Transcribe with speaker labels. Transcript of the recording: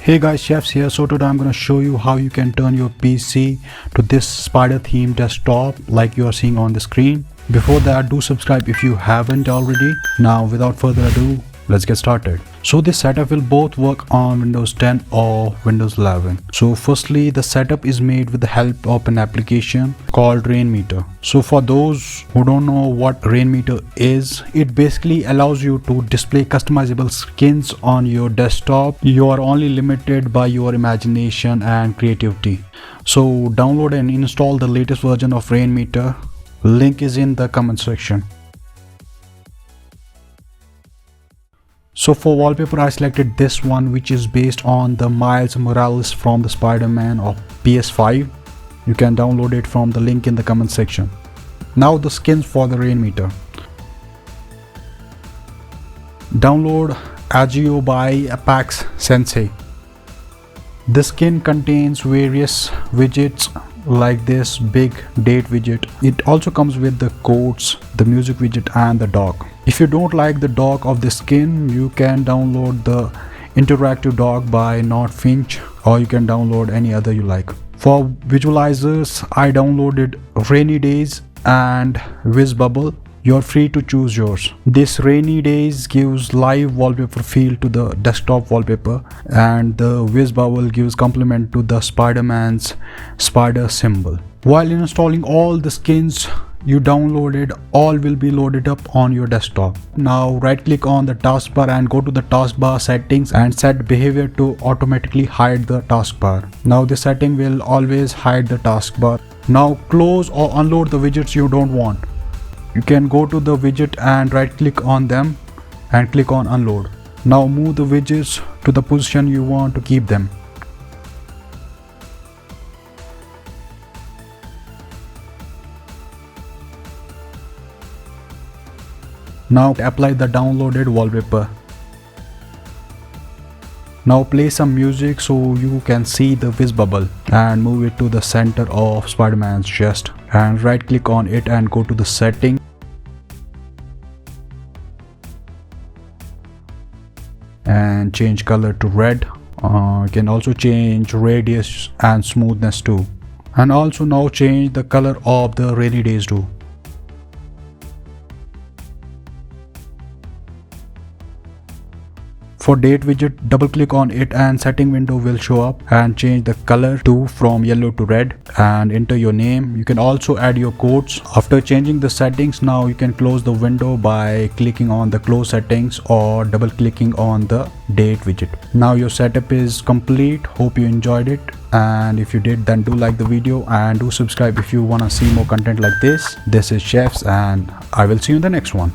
Speaker 1: Hey guys, shaFs here. So today I'm going to show you how you can turn your PC to this spider theme desktop like you are seeing on the screen. Before that, do subscribe if you haven't already. Now without further ado, let's get started. So this setup will both work on Windows 10 or Windows 11. So firstly, the setup is made with the help of an application called Rainmeter. So for those who don't know what Rainmeter is, it basically allows you to display customizable skins on your desktop. You are only limited by your imagination and creativity. So download and install the latest version of Rainmeter. Link is in the comment section. So for wallpaper, I selected this one, which is based on the Miles Morales from the Spider-Man of PS5. You can download it from the link in the comment section. Now the skins for the Rainmeter. Download Agio by Apex Sensei. This skin contains various widgets like this big date widget. It also comes with the quotes, the music widget and the dock. If you don't like the dock of the skin, you can download the interactive dock by Not Finch, or you can download any other you like. For visualizers, I downloaded Rainy Days and Whiz Bubble. You're free to choose yours. This Rainy Days gives live wallpaper feel to the desktop wallpaper, and the Whiz Bubble gives complement to the Spider-Man's spider symbol. While installing all the skins you downloaded, all will be loaded up on your desktop. Now right click on the taskbar and go to the taskbar settings and set behavior to automatically hide the taskbar. Now this setting will always hide the taskbar. Now close or unload the widgets you don't want. You can go to the widget and right click on them and click on unload. Now move the widgets to the position you want to keep them. Now apply the downloaded wallpaper. Now play some music so you can see the Whiz Bubble and move it to the center of Spider-Man's chest, and right click on it and go to the setting and change color to red. You can also change radius and smoothness too, and also now change the color of the Rainy Days too. For date widget, double click on it and setting window will show up, and change the color to from yellow to red and enter your name. You can also add your quotes. After changing the settings, now you can close the window by clicking on the close settings or double clicking on the date widget. Now your setup is complete. Hope you enjoyed it, and if you did, then do like the video and do subscribe if you want to see more content like this. This is shaFs and I will see you in the next one.